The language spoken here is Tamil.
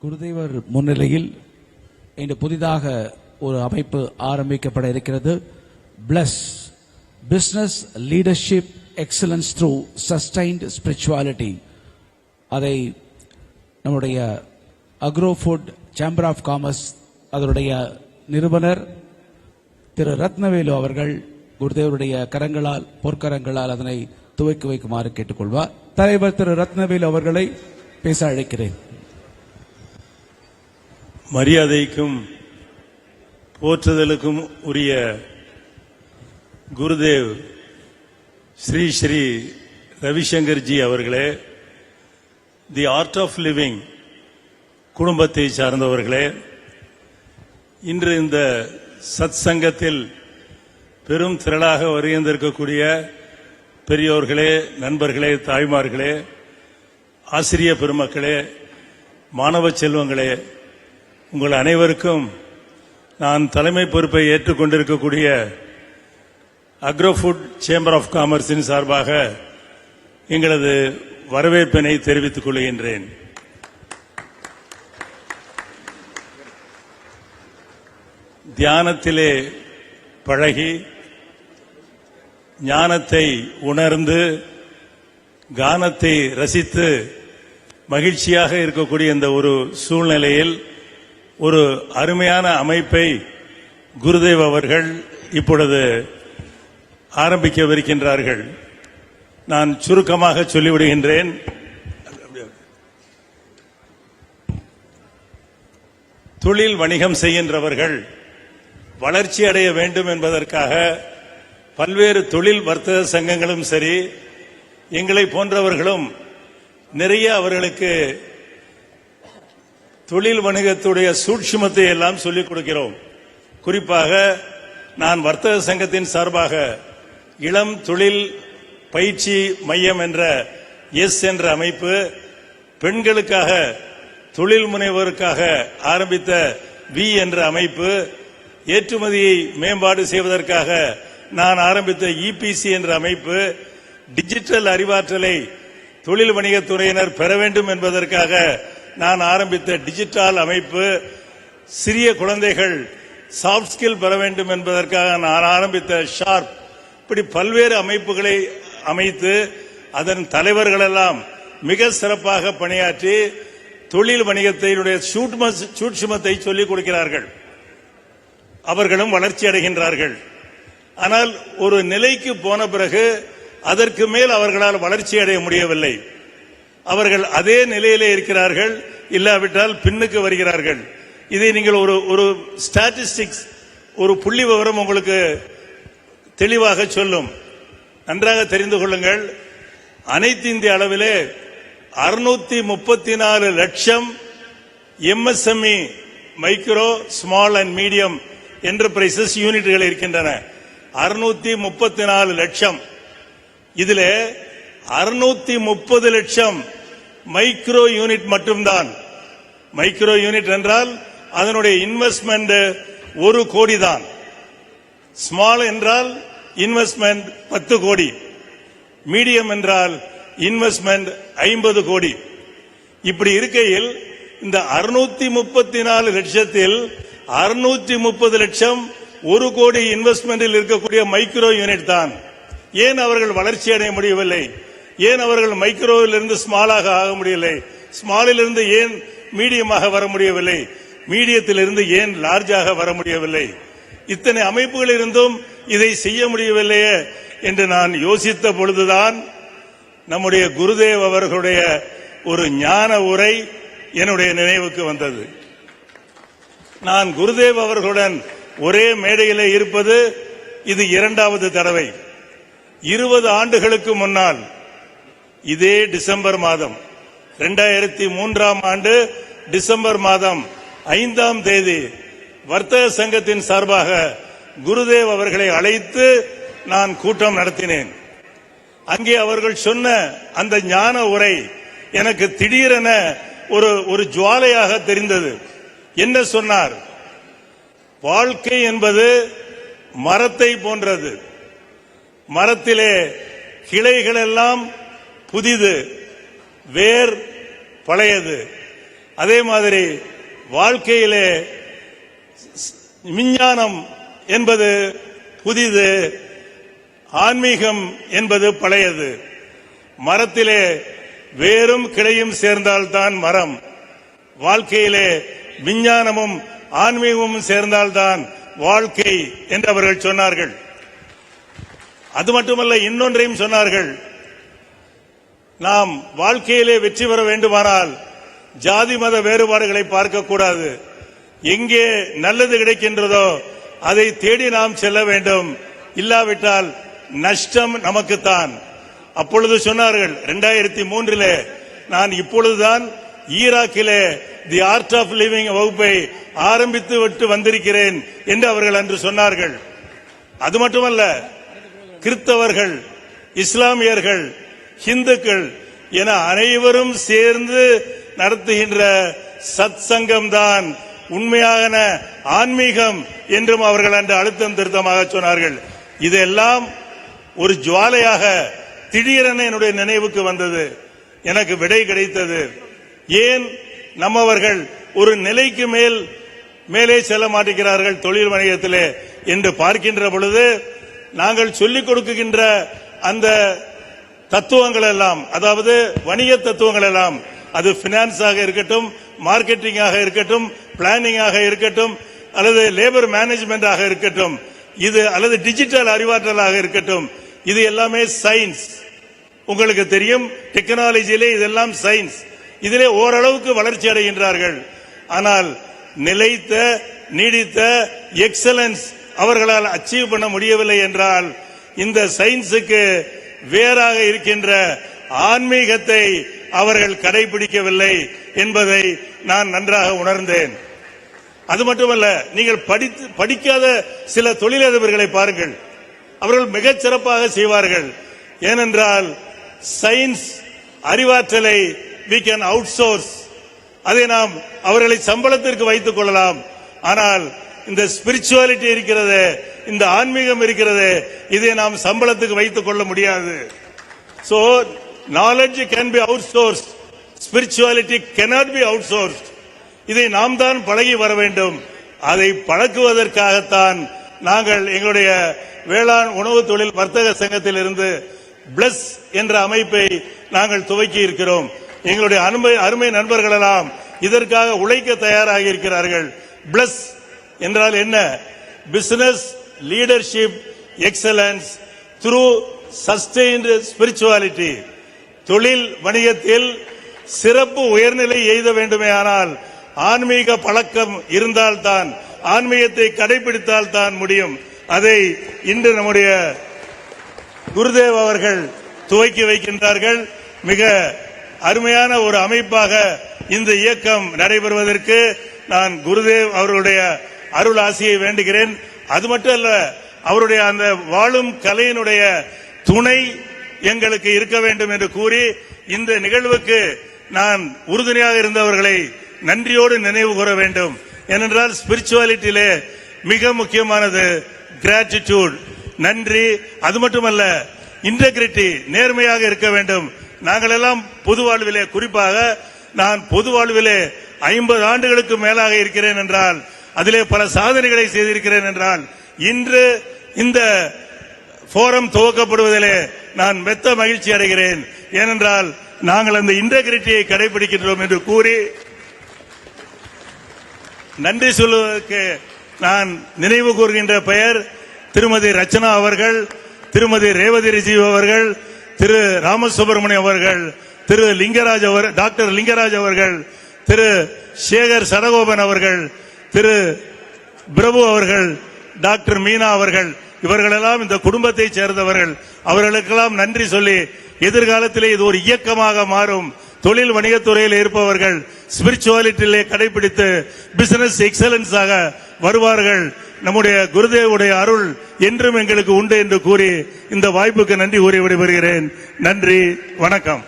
குருதேவர் முன்னிலையில் இன்று புதிதாக ஒரு அமைப்பு ஆரம்பிக்கப்பட இருக்கிறது. Plus business leadership excellence through sustained spirituality. அதை நம்முடைய agro food chamber of commerce அதனுடைய நிறுவனர் திரு ரத்னவேலு அவர்கள் குருதேவருடைய கரங்களால் பொற்கரங்களால் அதனை துவக்கி வைக்குமாறு கேட்டுக்கொள்வார். தலைவர் திரு ரத்னவேலு அவர்களை பேச அழைக்கிறேன். மரியாதைக்கும் போற்றுதலுக்கும் உரிய குருதேவ் ஸ்ரீ ஸ்ரீ ரவிசங்கர்ஜி அவர்களே, தி ஆர்ட் ஆஃப் லிவிங் குடும்பத்தை சார்ந்தவர்களே, இன்று இந்த சத் சங்கத்தில் பெரும் திரளாக வருகின்றிருக்கக்கூடிய பெரியோர்களே, நண்பர்களே, தாய்மார்களே, ஆசிரிய பெருமக்களே, மாணவ செல்வங்களே, உங்கள் அனைவருக்கும் நான் தலைமை பொறுப்பை ஏற்றுக்கொண்டிருக்கக்கூடிய அக்ரோ ஃபுட் சேம்பர் ஆஃப் காமர்ஸின் சார்பாக எங்களது வரவேற்பினை தெரிவித்துக் கொள்கின்றேன். தியானத்திலே பழகி ஞானத்தை உணர்ந்து கானத்தை ரசித்து மகிழ்ச்சியாக இருக்கக்கூடிய இந்த ஒரு சூழ்நிலையில் ஒரு அருமையான அமைப்பை குருதேவ் அவர்கள் இப்பொழுது ஆரம்பிக்கவிருக்கின்றார்கள். நான் சுருக்கமாக சொல்லிவிடுகின்றேன். தொழில் வணிகம் செய்கின்றவர்கள் வளர்ச்சி அடைய வேண்டும் என்பதற்காக பல்வேறு தொழில் வர்த்தக சங்கங்களும் சரி, எங்களை போன்றவர்களும் நிறைய அவர்களுக்கு தொழில் வணிகத்துடைய சூட்சுமத்தை எல்லாம் சொல்லிக் கொடுக்கிறோம். குறிப்பாக நான் வர்த்தக சங்கத்தின் சார்பாக இளம் தொழில் பயிற்சி மையம் என்ற என்ற அமைப்பு, பெண்களுக்காக தொழில் முனைவோருக்காக ஆரம்பித்த வி என்ற அமைப்பு, ஏற்றுமதியை மேம்பாடு செய்வதற்காக நான் ஆரம்பித்த இபிசி என்ற அமைப்பு, டிஜிட்டல் அறிவாற்றலை தொழில் வணிகத்துறையினர் பெற வேண்டும் என்பதற்காக நான் ஆரம்பித்த டிஜிட்டல் அமைப்பு, சிறிய குழந்தைகள் சாஃப்ட் ஸ்கில் பெற வேண்டும் என்பதற்காக நான் ஆரம்பித்த ஷார்ப், இப்படி பல்வேறு அமைப்புகளை அமைத்து அதன் தலைவர்களெல்லாம் மிக சிறப்பாக பணியாற்றி தொழில் வணிகத்தினுடைய சூட்சுமத்தை சொல்லிக் கொடுக்கிறார்கள். அவர்களும் வளர்ச்சி அடைகின்றார்கள். ஆனால் ஒரு நிலைக்கு போன பிறகு அதற்கு மேல் அவர்களால் வளர்ச்சி அடைய முடியவில்லை. அவர்கள் அதே நிலையிலே இருக்கிறார்கள், இல்லாவிட்டால் பின்னுக்கு வருகிறார்கள். இதை நீங்கள் ஒரு ஸ்டாட்டிஸ்டிக்ஸ், ஒரு புள்ளி விவரம் உங்களுக்கு தெளிவாக சொல்லும். நன்றாக தெரிந்து கொள்ளுங்கள். அனைத்து இந்திய அளவிலே 634 லட்சம் MSME micro small and medium enterprises யூனிட்கள் இருக்கின்றன. 634 லட்சம். இதில் 630 லட்சம் மைக்ரோ யூனிட் மட்டும்தான். மைக்ரோ யூனிட் என்றால் அதனுடைய இன்வெஸ்ட்மெண்ட் 1 கோடி தான். ஸ்மால் என்றால் இன்வெஸ்ட்மெண்ட் 10 கோடி, மீடியம் என்றால் இன்வெஸ்ட்மெண்ட் 50 கோடி. இப்படி இருக்கையில் இந்த 634 லட்சத்தில் 630 லட்சம் 1 கோடி இன்வெஸ்ட்மெண்டில் இருக்கக்கூடிய மைக்ரோ யூனிட் தான். ஏன் அவர்கள் வளர்ச்சி அடைய முடியவில்லை? ஏன் அவர்கள் மைக்ரோவிலிருந்து ஸ்மாலாக ஆக முடியவில்லை? ஸ்மாலிலிருந்து ஏன் மீடியமாக வர முடியவில்லை? மீடியத்திலிருந்து ஏன் லார்ஜாக வர முடியவில்லை? இத்தனை அமைப்புகள் இருந்தும் இதை செய்ய முடியவில்லையே என்று நான் யோசித்த பொழுதுதான் நம்முடைய குருதேவ் அவர்களுடைய ஒரு ஞான உரை என்னுடைய நினைவுக்கு வந்தது. நான் குருதேவ் அவர்களுடன் ஒரே மேடையிலே இருப்பது இது 2வது தடவை. 20 ஆண்டுகளுக்கு முன்னால் இதே டிசம்பர் மாதம் 2003ஆம் ஆண்டு டிசம்பர் மாதம் 5ஆம் தேதி வர்த்தக சங்கத்தின் சார்பாக குருதேவ் அவர்களை அழைத்து நான் கூட்டம் நடத்தினேன். அங்கே அவர்கள் சொன்ன அந்த ஞான உரை எனக்கு திடீரென ஒரு ஜுவாலையாக தெரிந்தது. என்ன சொன்னார்? வாழ்க்கை என்பது மரத்தை போன்றது. மரத்திலே கிளைகள் எல்லாம் புதிது, வேர் பழையது. அதே மாதிரி வாழ்க்கையிலே விஞ்ஞானம் என்பது புதிது, ஆன்மீகம் என்பது பழையது. மரத்திலே வேரும் கிளையும் சேர்ந்தால்தான் மரம். வாழ்க்கையிலே விஞ்ஞானமும் ஆன்மீகமும் சேர்ந்தால்தான் வாழ்க்கை என்று அவர்கள் சொன்னார்கள். அது மட்டுமல்ல, இன்னொன்றையும் சொன்னார்கள். நாம் வாழ்க்கையிலே வெற்றி பெற வேண்டுமானால் ஜாதி மத வேறுபாடுகளை பார்க்கக்கூடாது. எங்கே நல்லது கிடைக்கின்றதோ அதை தேடி நாம் செல்ல வேண்டும். இல்லாவிட்டால் நஷ்டம் நமக்குத்தான். அப்பொழுது சொன்னார்கள், 2003 நான் இப்பொழுதுதான் ஈராக்கிலே தி ஆர்ட் ஆஃப் லிவிங் வகுப்பை ஆரம்பித்து விட்டு வந்திருக்கிறேன் என்று அவர்கள் அன்று சொன்னார்கள். அது மட்டுமல்ல, கிறிஸ்தவர்கள், இஸ்லாமியர்கள், இந்துக்கள் என அனைவரும் சேர்ந்து நடத்துகின்ற சத் சங்கம்தான் உண்மையான ஆன்மீகம் என்றும் அவர்கள் அன்று அழுத்தம் திருத்தமாக சொன்னார்கள். இதெல்லாம் ஒரு ஜுவாலையாக திடீரென என்னுடைய நினைவுக்கு வந்தது. எனக்கு விடை கிடைத்தது. ஏன் நம்மவர்கள் ஒரு நிலைக்கு மேலே செல்ல மாட்டேங்கிறார்கள் தொழில் வணிகத்திலே என்று பார்க்கின்ற பொழுது, நாங்கள் சொல்லிக் கொடுக்கின்ற அந்த தத்துவங்கள் எல்லாம், அதாவது வணிக தத்துவங்கள் எல்லாம், அது பினான்ஸாக இருக்கட்டும், மார்க்கெட்டிங்காக இருக்கட்டும், பிளானிங்காக இருக்கட்டும், அல்லது லேபர் மேனேஜ்மெண்டாக இருக்கட்டும், இது அல்லது டிஜிட்டல் அறிவாற்றலாக இருக்கட்டும், இது எல்லாமே சயின்ஸ். உங்களுக்கு தெரியும், டெக்னாலஜியிலே இதெல்லாம் சயின்ஸ். இதிலே ஓரளவுக்கு வளர்ச்சி அடைகின்றார்கள். ஆனால் நிலைத்த நீடித்த எக்ஸலன்ஸ் அவர்களால் அச்சீவ் பண்ண முடியவில்லை என்றால், இந்த சயின்ஸுக்கு வேறாக இருக்கின்ற ஆன்மீகத்தை அவர்கள் கடைபிடிக்கவில்லை என்பதை நான் நன்றாக உணர்ந்தேன். அது மட்டுமல்ல, நீங்கள் படிக்காத சில தொழிலதிபர்களை பாருங்கள். அவர்கள் மிகச் சிறப்பாக செய்வார்கள். ஏனென்றால் சயின்ஸ் அறிவாற்றலை we can outsource, அதை நாம் அவர்களை சம்பளத்திற்கு வைத்துக் கொள்ளலாம். ஆனால் இந்த ஸ்பிரிச்சுவாலிட்டி இருக்கிறது, இந்த ஆன்மீகம் இருக்கிறது, இதை நாம் சம்பளத்துக்கு வைத்துக் கொள்ள முடியாது. So knowledge can be outsourced, spirituality cannot be outsourced. இதை நாம் தான் பழகி வர வேண்டும். அதை பழக்குவதற்காகத்தான் நாங்கள் எங்களுடைய வேளாண் உணவு தொழில் வர்த்தக சங்கத்தில் இருந்து பிளஸ் என்ற அமைப்பை நாங்கள் துவக்கி இருக்கிறோம். எங்களுடைய அருமை நண்பர்கள் எல்லாம் இதற்காக உழைக்க தயாராக இருக்கிறார்கள். பிளஸ் என்றால் என்ன? Business leadership excellence through sustained spirituality. தொழில் வணிகத்தில் சிறப்பு உயர்நிலை எய்த வேண்டுமே ஆனால் ஆன்மீக பழக்கம் இருந்தால்தான், ஆன்மீகத்தை கடைபிடித்தால் தான் முடியும். அதை இன்று நம்முடைய குருதேவ் அவர்கள் துவக்கி வைக்கின்றார்கள். மிக அருமையான ஒரு அமைப்பாக இந்த இயக்கம் நடைபெறுவதற்கு நான் குருதேவ் அவர்களுடைய அருள் ஆசியை வேண்டுகிறேன். அது மட்டுமல்ல, அவருடைய அந்த வாழும் கலையினுடைய துணை எங்களுக்கு இருக்க வேண்டும் என்று கூறி, இந்த நிகழ்வுக்கு நான் உறுதுணையாக இருந்தவர்களை நன்றியோடு நினைவு கூற வேண்டும். ஏனென்றால் ஸ்பிரிச்சுவாலிட்டியிலே மிக முக்கியமானது கிராட்டிடியூட், நன்றி. அது மட்டுமல்ல, இன்டெகிரிட்டி, நேர்மையாக இருக்க வேண்டும். நாங்கள் எல்லாம் பொது வாழ்விலே, குறிப்பாக நான் பொது வாழ்விலே 50 ஆண்டுகளுக்கு மேலாக இருக்கிறேன் என்றால், அதிலே பல சாதனைகளை செய்திருக்கிறேன் என்றால், இன்று இந்த போரம் துவக்கப்படுவதிலே நான் மெத்த மகிழ்ச்சி அடைகிறேன். ஏனென்றால் நாங்கள் அந்த இன்டெகிரிட்டியை கடைபிடிக்கின்றோம் என்று கூறி நன்றி சொல்வதற்கு நான் நினைவு கூறுகின்ற பெயர் திருமதி ரச்சனா அவர்கள், திருமதி ரேவதி ரிஜீவ் அவர்கள், திரு ராமசுப்ரமணியம் அவர்கள், திரு லிங்கராஜ் டாக்டர் லிங்கராஜ் அவர்கள், திரு சேகர் சடகோபன் அவர்கள், திரு பிரபு அவர்கள், டாக்டர் மீனா அவர்கள், இவர்களெல்லாம் இந்த குடும்பத்தை சேர்ந்தவர்கள். அவர்களுக்கெல்லாம் நன்றி சொல்லி, எதிர்காலத்திலே இது ஒரு இயக்கமாக மாறும். தொழில் வணிகத்துறையில் இருப்பவர்கள் ஸ்பிரிச்சுவாலிட்டியிலே கடைபிடித்து பிசினஸ் எக்ஸலன்ஸாக வருவார்கள். நம்முடைய குருதேவுடைய அருள் என்றும் எங்களுக்கு உண்டு என்று கூறி இந்த வாய்ப்புக்கு நன்றி கூறி விடைபெறுகிறேன். நன்றி, வணக்கம்.